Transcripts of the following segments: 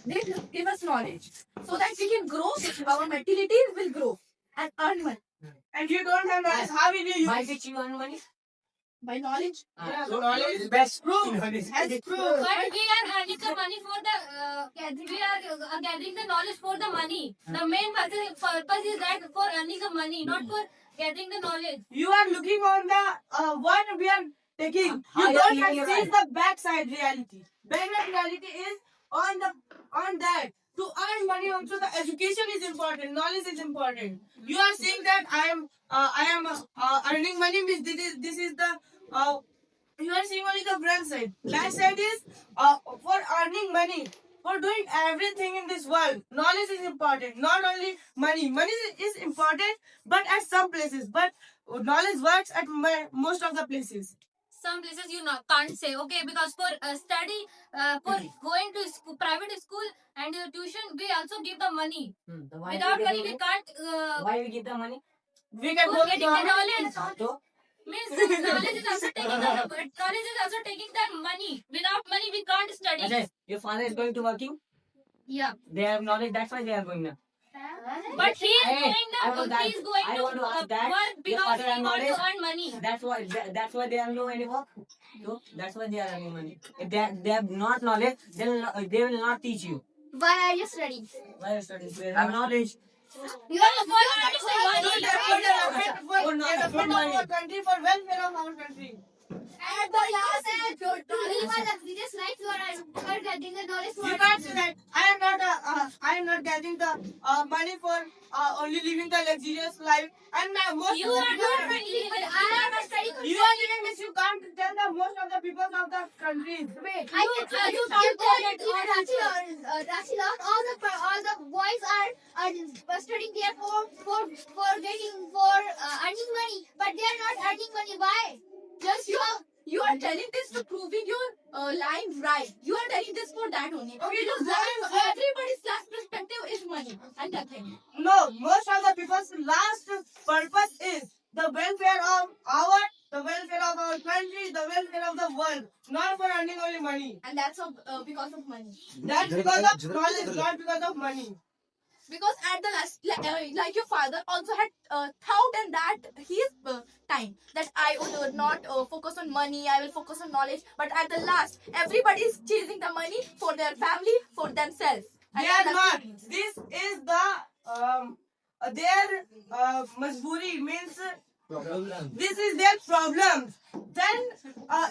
they give us knowledge so that we can grow. Our mentality will grow and earn money. And you don't have knowledge, how will you use? Why did you earn money? By knowledge. Yeah, So knowledge is best. Proof. Knowledge. Has proof. But we are earning the money for the we are gathering the knowledge for the money. The main purpose is that for earning the money, not for gathering the knowledge. You are looking on the what we are taking. How You you are don't have living to your see the backside reality. Backside reality is on that. To earn money also, the education is important, knowledge is important. You are saying that I am earning money means this is the you are seeing only the front side. Back side is for earning money, for doing everything in this world. Knowledge is important, not only money. Money is important, but at some places. But knowledge works at most of the places. Some places you can't say okay because for study for going to school, private school and tuition we also give the money. Why Without we money get we can't why we give the money? We can for go to getting the government. knowledge. So, Means knowledge is also taking the knowledge is also taking the money. Without money we can't study. Ajay, your father is going to working. Yeah. They have knowledge. That's why they are going now. But he is Hey, I going want that. he is going I to want to ask that. work Your because father he have wants to knowledge. earn money. That's why they are no any work. So that's why they are earning money. If they have not knowledge, they will not teach you. Why are you studying? Why you studying? They have knowledge. You are for money. For our country, for welfare of our country. At the last you are getting the knowledge You can't say that I am not getting the money for only living the luxurious life. And most You of the are people not studying, but I am not studying. you are living this. You can't tell the most of the people of the countries. Wait. You can't tell it to Rachila, all the boys are studying there for earning money, but they are not earning money. Why? Just you are telling this to proving your line right. You are telling this for that only. Okay, Because just everybody's last perspective is money and nothing. No, most of the people's last purpose is the welfare of our country, the welfare of the world, not for earning only money. And that's because of money. That's because of knowledge, not because of money. Because at the last, like your father also had thought in that his time that I would not focus on money, I will focus on knowledge. But at the last, everybody is chasing the money for their family, for themselves. They And are that's- not. This is the their majburi means this is their problem. Then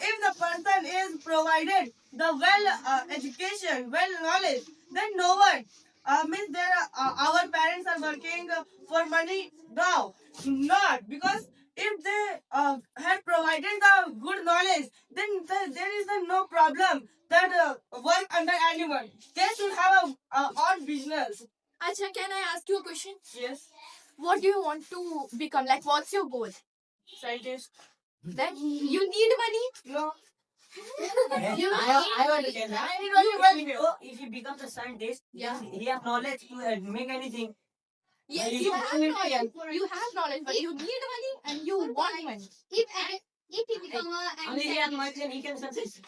if the person is provided the education, knowledge, then no one means there our parents are working for money. No, not because if they have provided the good knowledge, then there is no problem that work under anyone. They should have a own business. Acha, can I ask you a question? Yes, What do you want to become? Like, what's your goal? scientist. Then you need money. No. I want to get that. If he becomes a scientist, Yeah. he have knowledge to make anything. Yes, You you need have money. knowledge. You have knowledge, but you need money and you want money. If you become Only he has money and he can success.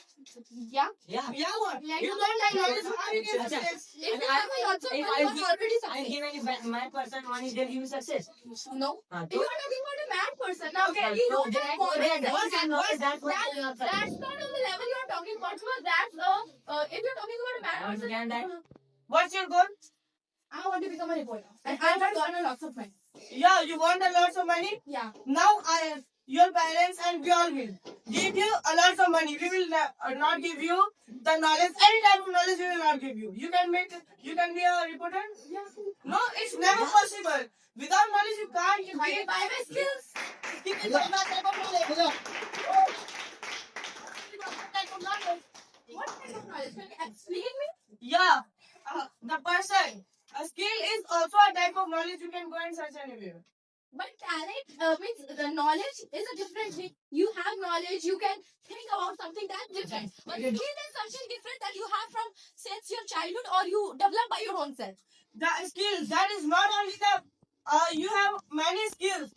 Yeah. Yeah. Yeah, what? Like You don't like knowledge, how you can success? If And you have lots of if money, I you are give- already I success. give any mad person money, then he will success. No. Uh, You are talking about a mad person. Now, Okay, you so don't then- have common then sense. he can know that's what That's you are saying. that's not on the level you are talking about. Because that's if you're talking about a I mad person, understand that. What's your goal? I want to become a reporter, and I want to earn lots of money. Yeah, you want a lot of money? Yeah. Now your parents and we all will give you a lot of money. We will not give you the knowledge. Any type of knowledge we will not give you. You can be a reporter? Yeah. No, it's never possible. Without knowledge you can't By be my skills. give you that type of knowledge. What type of knowledge? Can you explain me? Yeah. The person. A skill is also a type of knowledge you can go and search anywhere. But talent means the knowledge is a different thing. You have knowledge, you can think about something that's different. But skill is something different that you have from since your childhood or you develop by your own self. The skills, that is not only the you have many skills.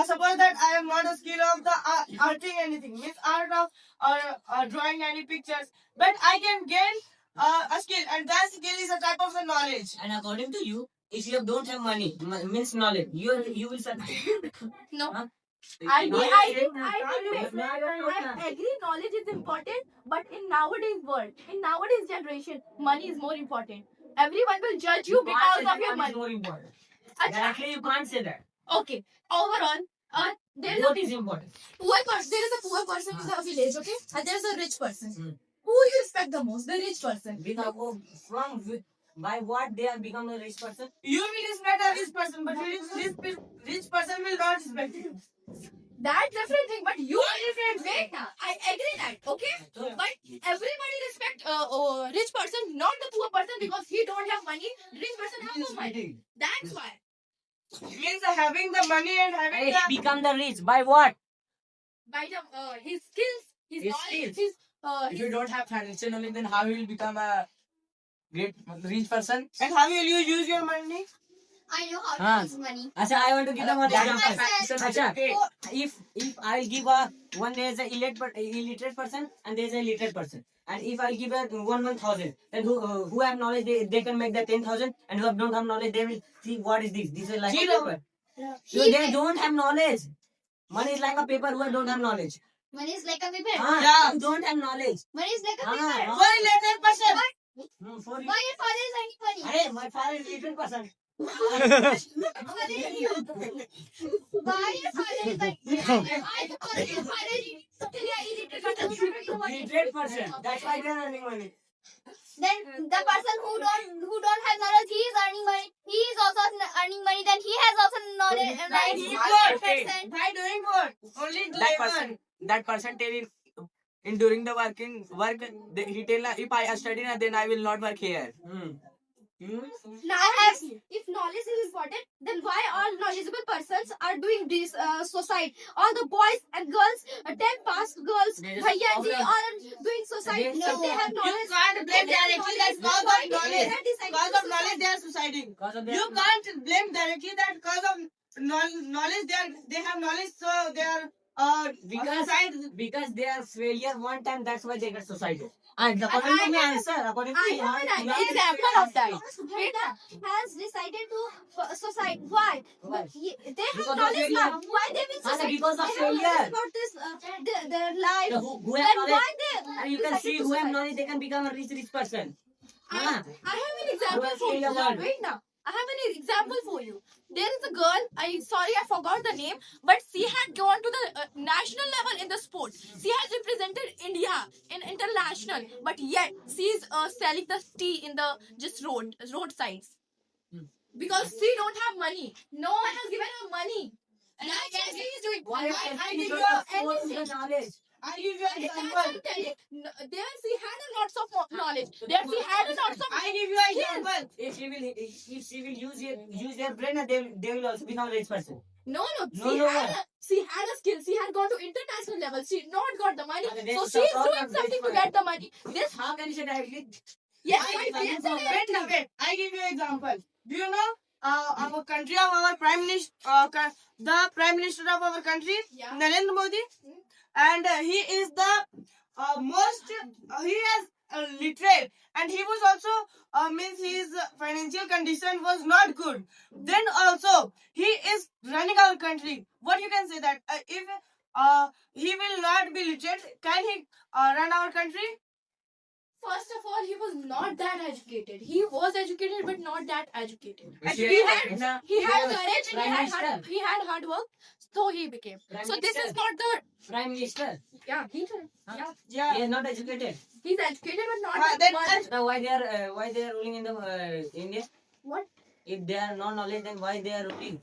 Suppose that I am not a skill of the arting anything, means art of or drawing any pictures, but I can gain a skill, and that skill is a type of a knowledge. And according to you, if you don't have money, means knowledge, you will survive. No. Huh? I agree. Now you're I not. agree. Knowledge is important, but in nowadays world, in nowadays generation, money is more important. Everyone will judge you because of your money. More important. Acha. Directly, you can't say that. Okay. Overall, there is Both a is important. poor person. There is a poor person in the village. Okay, and there is a rich person. Hmm. Who you respect the most? The rich person. Because by what they have become a rich person. You will respect a rich person, but rich person will not respect you. That different thing, but you are different. Wait, now I agree that. Okay, but everybody respect rich person, not the poor person, because he don't have money. Rich person have no money. That's why. Means having the money and having Hey, the become the rich by what? By the his skills, his His knowledge, skills. his If you don't have financial knowledge, then how you will become a great rich person? and how will you use your money? I know how Huh. to use money. Acha, I want to give them one Yeah, example. I said- Acha, if I'll give a one, there is a illiterate person and there is a literate person, and if I'll give a 1,000, then who have knowledge, they can make the 10,000, and who don't have knowledge, they will see what is this. This is like Zero. a paper. So they don't have knowledge. Money is like a paper. Who don't have knowledge? Money is like a paper. Ah, you don't have knowledge. Money is like a Ah, paper. ah. For a literate person. For you. Why your father is earning money? Hey, my father is literate person. Why your father is earning money? Why your father is Literate person. That's why they are earning money. Then the person who don't have knowledge, he is earning money. He is also earning money. Then he has also knowledge. By Like doing other what? person. By doing what? Only That person tell in during the work he tell if I study then I will not work here. now. If knowledge is important, then why all knowledgeable persons are doing this society? All the boys and girls, 10 past girls, There is a bhaiya ji, problem. are doing society. There is If they have You knowledge, can't blame directly that cause of knowledge. Cause of knowledge they are suiciding. Because of You can't blame directly that cause of knowledge they have knowledge, so they are because they are failure one time, that's why they get suicided. And according to me, answer according to I me, have an you example of that. Beta has decided to suicide. Why? Why? They have Because of knowledge failure. now. Why they will And suicide? because of They have failure. knowledge about this, their life. who Then have knowledge, why they? and you can decided see to who have suicide? knowledge, they can become a rich person. I Ah. have an example Don't for kill you. a word. Wait now. I have an example for you. There is a girl. I forgot the name, but she had gone to the national level in the sport. She has represented India in international, but yet she is selling the tea in the just roadsides because she don't have money. No one has given her money. And I guess she is doing. Why I you give don't you afford anything. the knowledge? I give you an That's what example. I'm telling. There she had a lots of knowledge. There she had a lots of. I give you an example. If she will use their brain, and they will also become a rich person. No. No. She had a skill. She had gone to international level. She not got the money, Okay, so then she is so- doing so- something to so- get the money. This How can you say directly? yes, I my give friends you are example. Wait. I give you example. Do you know our country of our prime minister, the prime minister of our country, Yeah. Narendra Modi, and he is the most. He has literate, and he was also means his financial condition was not good. Then also he is running our country. What you can say that if he will not be literate, can he run our country? First of all, he was not that educated. He was educated, but not that educated. And She- he had- is a- He had is a courage and Prime Minister. he had hard work, so he became. Prime So this Minister. is not the Prime Minister. yeah. Huh? Yeah. He is not educated. He's educated, but not Ah, that then- much. Now why they are ruling in the India? What? If they are not knowledge, then why they are ruling?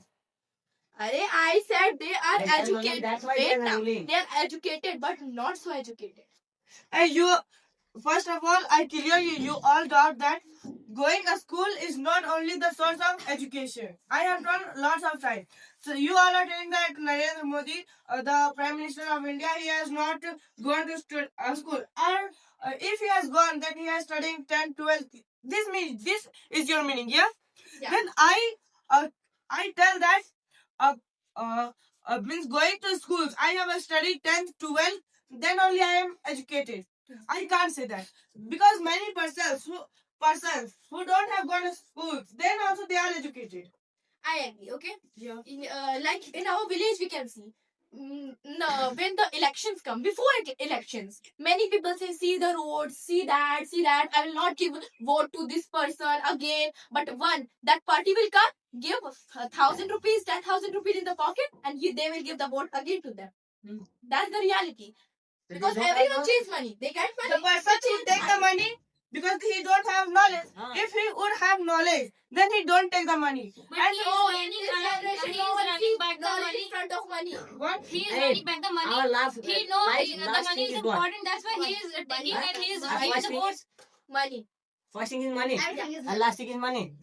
I said they are They have knowledge, educated. that's why Wait they are now. ruling. They are educated, but not so educated. And you, first of all, I clear you all doubt that going to school is not only the source of education. I have done lots of time. So you all are telling that Narendra Modi, the Prime Minister of India, he has not gone to school. Or if he has gone, then he has studying 10, 12. This is your meaning, yeah? Yeah. Then I tell that means going to schools. I have studied 10th, 12th. Then only I am educated. I can't say that because many persons who don't have gone to schools, then also they are educated. I agree. Okay. Yeah. Like in our village, we can see. No, when the elections come, before elections, many people say, see the roads, see that, I will not give vote to this person again. But that party will come, give 1,000 rupees, 10,000 rupees in the pocket, and they will give the vote again to them. That's the reality. Because everyone chase money. They get money. The person who take the money because he don't have knowledge. If he would have knowledge, then he don't take the money. But And he is Oh, running, this generation, he no is one running sees back the knowledge money. in front of money. what? He is Hey, running back the money. Our last, He knows last, the last money thing is is what? important. That's why he is taking and he is Our buying first the thing vote. is, Money. first thing is money. Everything is And last thing is money.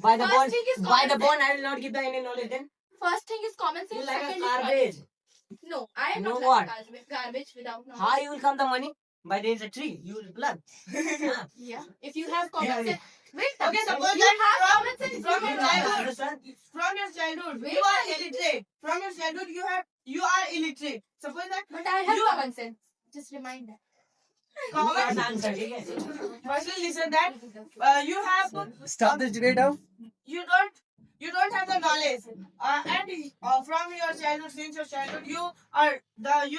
By the First bond, thing is by the common bond, I will not give the any knowledge. Then First thing is common you sense. like a Second is money. garbage. No, I am You not know like what? garbage without knowledge. How you will come the money? By there is a tree, you will plug. Yeah. If you have common sense. Wait. Okay, suppose you that have from- common sense. from you your have childhood- Understand? From your childhood, Wait you are a minute. illiterate. From your childhood, you are illiterate. Suppose that But I have You- common sense. Just remind that. You common can't answer, okay? Firstly, listen that you have Stop this debate now. you don't have the knowledge and from your childhood, since your childhood, you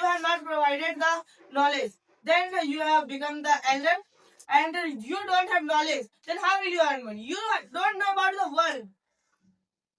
have not provided the knowledge. Then you have become the elder and you don't have knowledge. Then how will you earn money? You don't know about the world.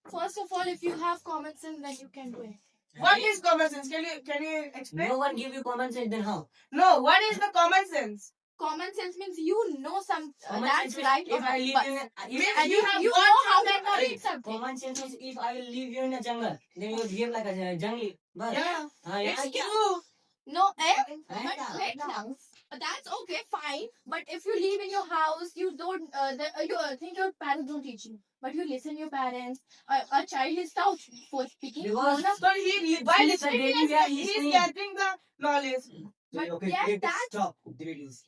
First of all, if you have common sense, then you can do it. What is common sense? Can you explain? No one give you common sense, then how? No, what is the common sense? Common sense means you know some Common that's sense means right. if or I not, live but- in a, Means if, and you you have know got how something to to read something. common sense means if I will leave you in a jungle, then you will behave like a jungle. But Yeah, yeah. it's true. No, Right? but wait now. That's okay, fine. But if you live in your house, you don't. You think your parents don't teach you, but you listen your parents. A child is taught for speaking. Because- grown-up, So by Since the listening, baby we are he's listening. getting the knowledge. but Okay, yeah, take it. that's Stop. Delete this.